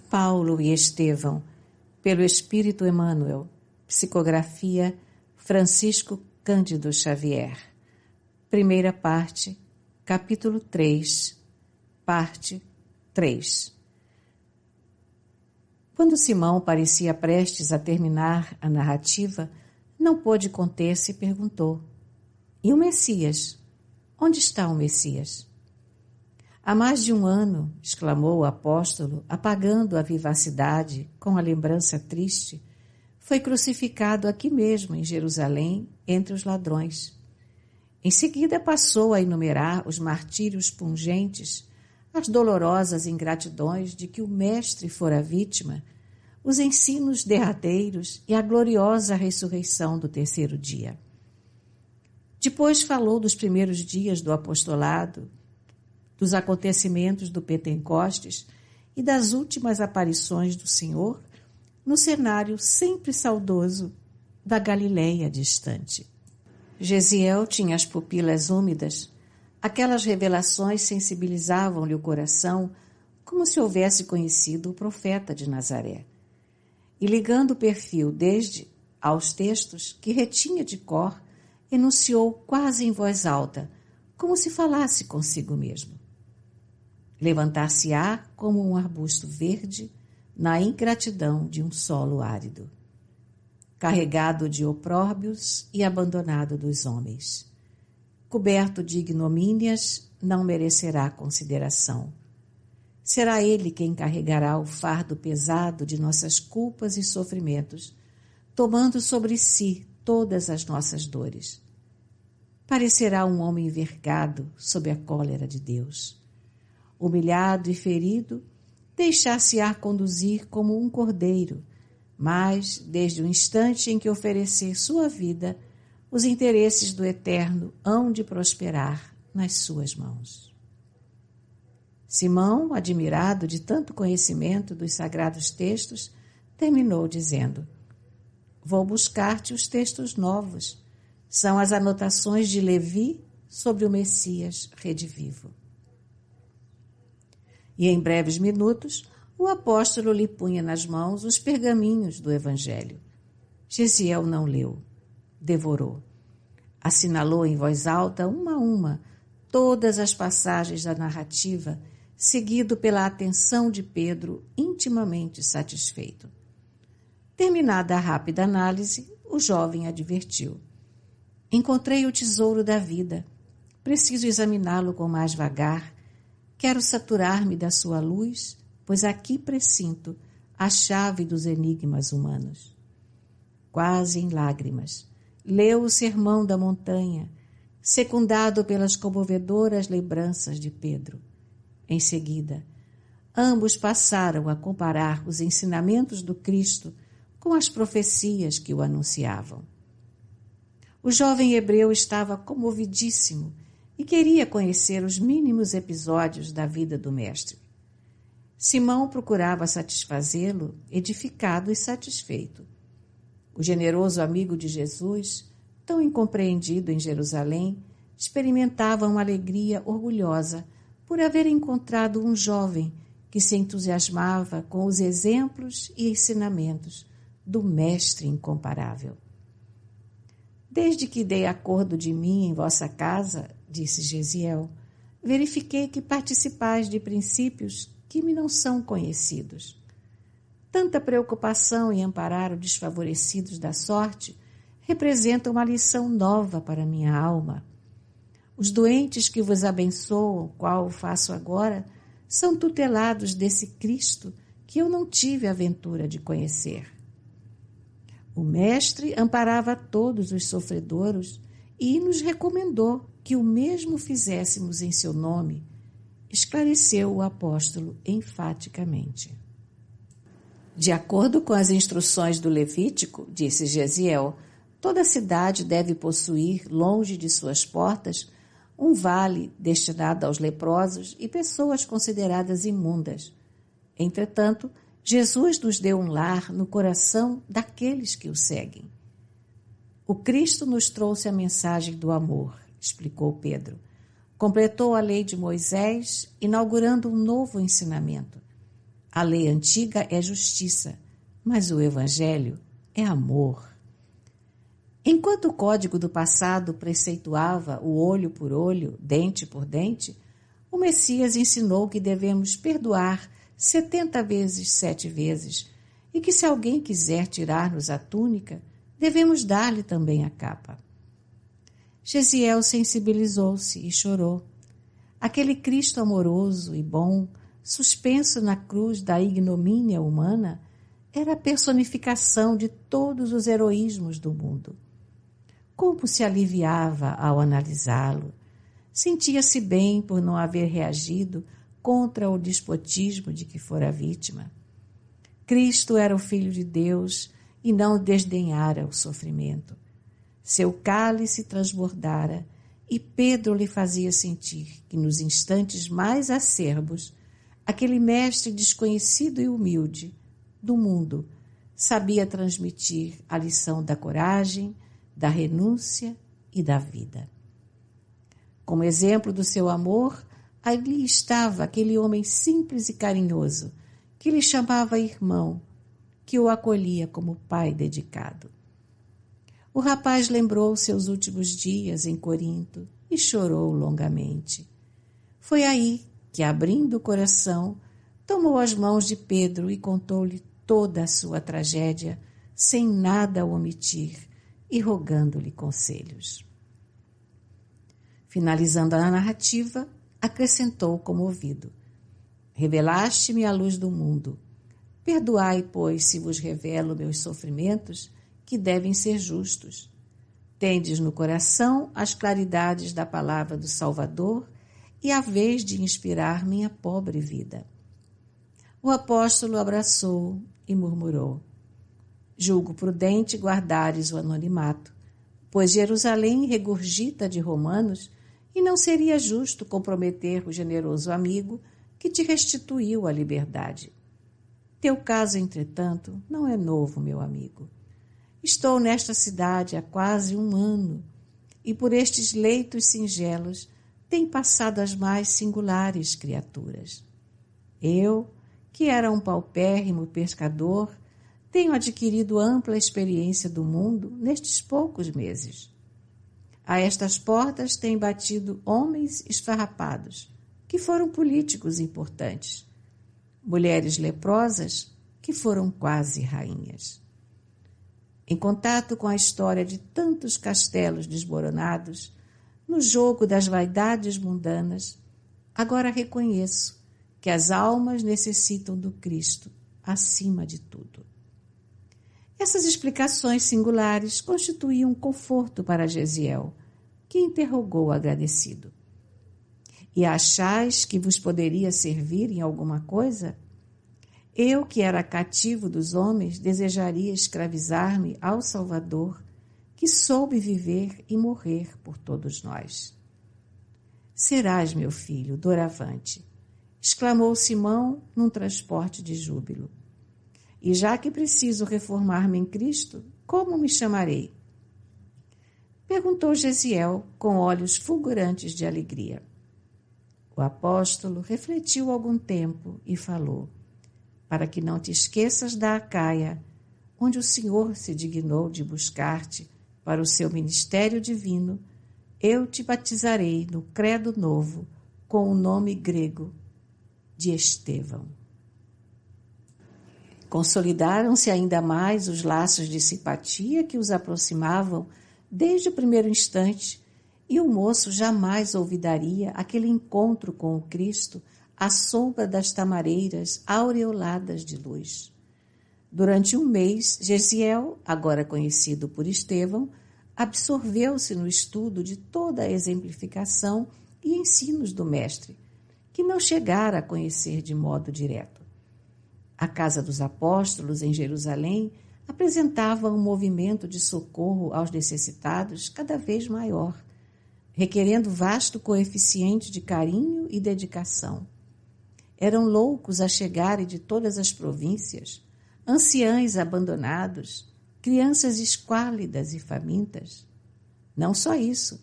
Paulo e Estevão, pelo Espírito Emmanuel. Psicografia Francisco Cândido Xavier. Primeira parte, capítulo 3, parte 3. Quando Simão parecia prestes a terminar a narrativa, não pôde conter-se e perguntou: e o Messias? Onde está o Messias? Há mais de 1 ano, exclamou o apóstolo, apagando a vivacidade com a lembrança triste, foi crucificado aqui mesmo, em Jerusalém, entre os ladrões. Em seguida passou a enumerar os martírios pungentes, as dolorosas ingratidões de que o Mestre fora vítima, os ensinos derradeiros e a gloriosa ressurreição do 3º dia. Depois falou dos primeiros dias do apostolado, dos acontecimentos do Pentecostes e das últimas aparições do Senhor no cenário sempre saudoso da Galileia distante. Gesiel tinha as pupilas úmidas. Aquelas revelações sensibilizavam-lhe o coração como se houvesse conhecido o profeta de Nazaré. E ligando o perfil desde aos textos que retinha de cor, enunciou quase em voz alta, como se falasse consigo mesmo. Levantar-se-á como um arbusto verde na ingratidão de um solo árido, carregado de opróbrios e abandonado dos homens. Coberto de ignomínias, não merecerá consideração. Será ele quem carregará o fardo pesado de nossas culpas e sofrimentos, tomando sobre si todas as nossas dores. Parecerá um homem envergado sob a cólera de Deus. Humilhado e ferido, deixar-se-á conduzir como um cordeiro, mas, desde o instante em que oferecer sua vida, os interesses do Eterno hão de prosperar nas suas mãos. Simão, admirado de tanto conhecimento dos sagrados textos, terminou dizendo: vou buscar-te os textos novos. São as anotações de Levi sobre o Messias redivivo. E em breves minutos, o apóstolo lhe punha nas mãos os pergaminhos do Evangelho. Gesiel não leu, devorou. Assinalou em voz alta, uma a uma, todas as passagens da narrativa, seguido pela atenção de Pedro, intimamente satisfeito. Terminada a rápida análise, o jovem advertiu: encontrei o tesouro da vida. Preciso examiná-lo com mais vagar. Quero saturar-me da sua luz, pois aqui presinto a chave dos enigmas humanos. Quase em lágrimas, leu o Sermão da Montanha, secundado pelas comovedoras lembranças de Pedro. Em seguida, ambos passaram a comparar os ensinamentos do Cristo com as profecias que o anunciavam. O jovem hebreu estava comovidíssimo e queria conhecer os mínimos episódios da vida do Mestre. Simão procurava satisfazê-lo, edificado e satisfeito. O generoso amigo de Jesus, tão incompreendido em Jerusalém, experimentava uma alegria orgulhosa por haver encontrado um jovem que se entusiasmava com os exemplos e ensinamentos do Mestre incomparável. Desde que dei acordo de mim em vossa casa, disse Gesiel, verifiquei que participais de princípios que me não são conhecidos. Tanta preocupação em amparar os desfavorecidos da sorte representa uma lição nova para minha alma. Os doentes que vos abençoam, qual faço agora, são tutelados desse Cristo que eu não tive a ventura de conhecer. O Mestre amparava todos os sofredores e nos recomendou que o mesmo fizéssemos em seu nome, esclareceu o apóstolo enfaticamente. De acordo com as instruções do Levítico, disse Gesiel, toda cidade deve possuir, longe de suas portas, um vale destinado aos leprosos e pessoas consideradas imundas. Entretanto, Jesus nos deu um lar no coração daqueles que o seguem. O Cristo nos trouxe a mensagem do amor, explicou Pedro. Completou a lei de Moisés, inaugurando um novo ensinamento. A lei antiga é justiça, mas o Evangelho é amor. Enquanto o código do passado preceituava o olho por olho, dente por dente, o Messias ensinou que devemos perdoar 70 vezes 7 vezes e que se alguém quiser tirar-nos a túnica, devemos dar-lhe também a capa. Gesiel sensibilizou-se e chorou. Aquele Cristo amoroso e bom, suspenso na cruz da ignomínia humana, era a personificação de todos os heroísmos do mundo. Como se aliviava ao analisá-lo. Sentia-se bem por não haver reagido contra o despotismo de que fora vítima. Cristo era o Filho de Deus e não desdenhara o sofrimento. Seu cálice transbordara e Pedro lhe fazia sentir que nos instantes mais acerbos, aquele mestre desconhecido e humilde do mundo sabia transmitir a lição da coragem, da renúncia e da vida. Como exemplo do seu amor, ali estava aquele homem simples e carinhoso, que lhe chamava irmão, que o acolhia como pai dedicado. O rapaz lembrou seus últimos dias em Corinto e chorou longamente. Foi aí que, abrindo o coração, tomou as mãos de Pedro e contou-lhe toda a sua tragédia, sem nada omitir e rogando-lhe conselhos. Finalizando a narrativa, acrescentou comovido: Revelaste-me a luz do mundo. Perdoai, pois, se vos revelo meus sofrimentos, que devem ser justos. Tendes no coração as claridades da palavra do Salvador e a vez de inspirar minha pobre vida. O apóstolo abraçou e murmurou: Julgo prudente guardares o anonimato, pois Jerusalém regurgita de romanos e não seria justo comprometer o generoso amigo que te restituiu a liberdade. Teu caso, entretanto, não é novo, meu amigo. Estou nesta cidade há quase 1 ano e por estes leitos singelos têm passado as mais singulares criaturas. Eu, que era um paupérrimo pescador, tenho adquirido ampla experiência do mundo nestes poucos meses. A estas portas têm batido homens esfarrapados, que foram políticos importantes, mulheres leprosas, que foram quase rainhas. Em contato com a história de tantos castelos desmoronados, no jogo das vaidades mundanas, agora reconheço que as almas necessitam do Cristo acima de tudo. Essas explicações singulares constituíam um conforto para Gesiel, que interrogou agradecido. E achais que vos poderia servir em alguma coisa? Eu, que era cativo dos homens, desejaria escravizar-me ao Salvador, que soube viver e morrer por todos nós. Serás, meu filho, doravante, exclamou Simão num transporte de júbilo. E já que preciso reformar-me em Cristo, como me chamarei? Perguntou Gesiel com olhos fulgurantes de alegria. O apóstolo refletiu algum tempo e falou: para que não te esqueças da Acaia, onde o Senhor se dignou de buscar-te para o seu ministério divino, eu te batizarei no credo novo com o nome grego de Estevão. Consolidaram-se ainda mais os laços de simpatia que os aproximavam desde o primeiro instante, e o moço jamais olvidaria aquele encontro com o Cristo à sombra das tamareiras aureoladas de luz. Durante 1 mês, Gesiel, agora conhecido por Estevão, absorveu-se no estudo de toda a exemplificação e ensinos do Mestre, que não chegara a conhecer de modo direto. A Casa dos Apóstolos, em Jerusalém, apresentava um movimento de socorro aos necessitados cada vez maior, requerendo vasto coeficiente de carinho e dedicação. Eram loucos a chegarem de todas as províncias, anciães abandonados, crianças esquálidas e famintas. Não só isso,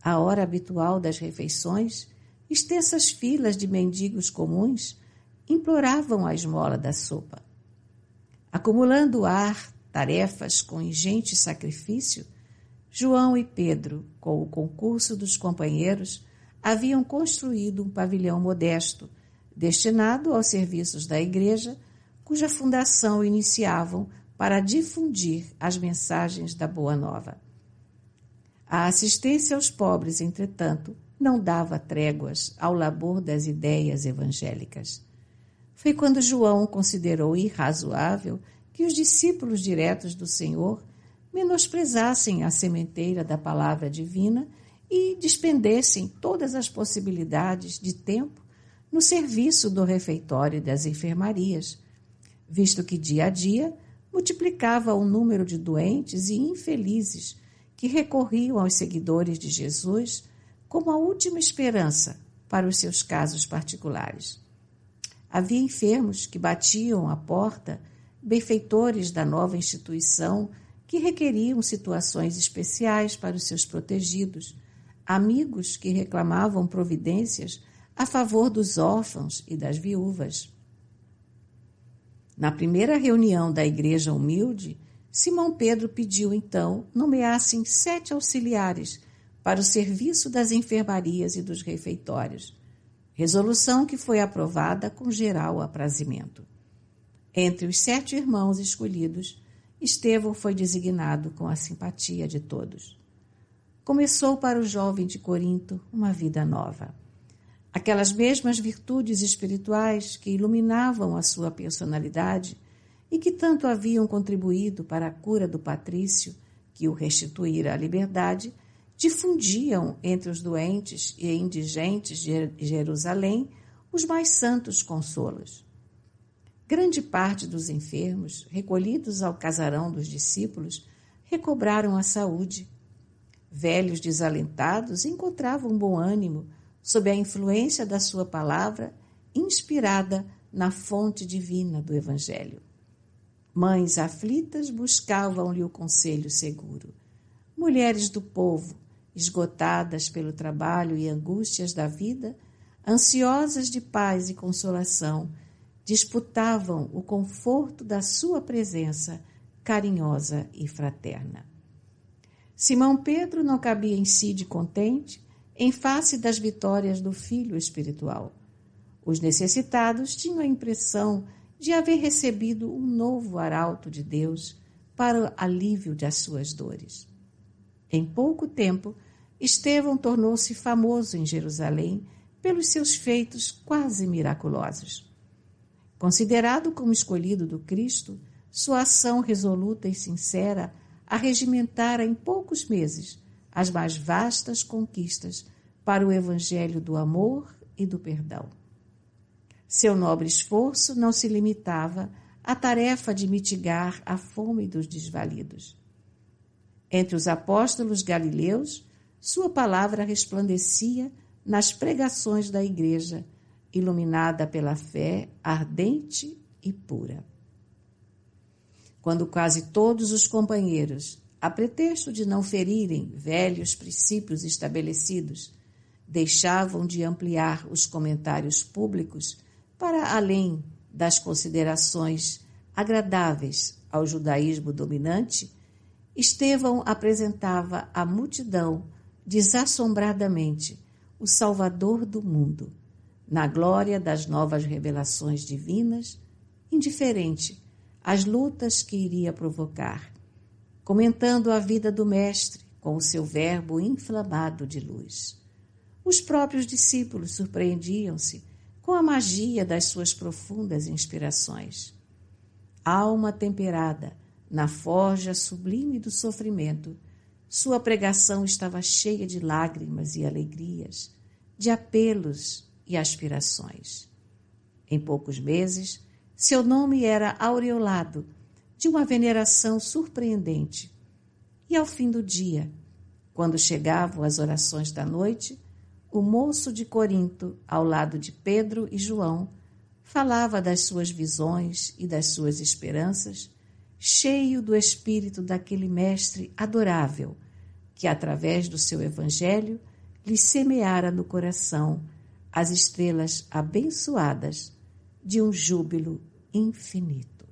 à hora habitual das refeições, extensas filas de mendigos comuns imploravam a esmola da sopa. Acumulando tarefas com ingente sacrifício, João e Pedro, com o concurso dos companheiros, haviam construído um pavilhão modesto, destinado aos serviços da igreja, cuja fundação iniciavam para difundir as mensagens da Boa Nova. A assistência aos pobres, entretanto, não dava tréguas ao labor das ideias evangélicas. Foi quando João considerou irrazoável que os discípulos diretos do Senhor menosprezassem a sementeira da palavra divina e despendessem todas as possibilidades de tempo no serviço do refeitório e das enfermarias, visto que dia a dia multiplicava o número de doentes e infelizes que recorriam aos seguidores de Jesus como a última esperança para os seus casos particulares. Havia enfermos que batiam à porta, benfeitores da nova instituição que requeriam situações especiais para os seus protegidos, amigos que reclamavam providências a favor dos órfãos e das viúvas. Na primeira reunião da igreja humilde, Simão Pedro pediu então nomeassem 7 auxiliares para o serviço das enfermarias e dos refeitórios, resolução que foi aprovada com geral aprazimento. Entre os 7 irmãos escolhidos, Estevão foi designado com a simpatia de todos. Começou para o jovem de Corinto uma vida nova. Aquelas mesmas virtudes espirituais que iluminavam a sua personalidade e que tanto haviam contribuído para a cura do patrício, que o restituíra à liberdade, difundiam entre os doentes e indigentes de Jerusalém os mais santos consolos. Grande parte dos enfermos, recolhidos ao casarão dos discípulos, recobraram a saúde. Velhos desalentados encontravam bom ânimo sob a influência da sua palavra, inspirada na fonte divina do Evangelho. Mães aflitas buscavam-lhe o conselho seguro. Mulheres do povo, esgotadas pelo trabalho e angústias da vida, ansiosas de paz e consolação, disputavam o conforto da sua presença carinhosa e fraterna. Simão Pedro não cabia em si de contente em face das vitórias do filho espiritual. Os necessitados tinham a impressão de haver recebido um novo arauto de Deus para o alívio das suas dores. Em pouco tempo, Estevão tornou-se famoso em Jerusalém pelos seus feitos quase miraculosos. Considerado como escolhido do Cristo, sua ação resoluta e sincera arregimentara em poucos meses as mais vastas conquistas para o evangelho do amor e do perdão. Seu nobre esforço não se limitava à tarefa de mitigar a fome dos desvalidos. Entre os apóstolos galileus, sua palavra resplandecia nas pregações da igreja, iluminada pela fé ardente e pura. Quando quase todos os companheiros, a pretexto de não ferirem velhos princípios estabelecidos, deixavam de ampliar os comentários públicos para além das considerações agradáveis ao judaísmo dominante, Estevão apresentava à multidão desassombradamente o Salvador do mundo, na glória das novas revelações divinas, indiferente às lutas que iria provocar, comentando a vida do Mestre com o seu verbo inflamado de luz. Os próprios discípulos surpreendiam-se com a magia das suas profundas inspirações. Alma temperada na forja sublime do sofrimento, sua pregação estava cheia de lágrimas e alegrias, de apelos e aspirações. Em poucos meses, seu nome era aureolado de uma veneração surpreendente. E ao fim do dia, quando chegavam as orações da noite, o moço de Corinto, ao lado de Pedro e João, falava das suas visões e das suas esperanças, cheio do espírito daquele mestre adorável, que, através do seu evangelho, lhe semeara no coração as estrelas abençoadas de um júbilo infinito.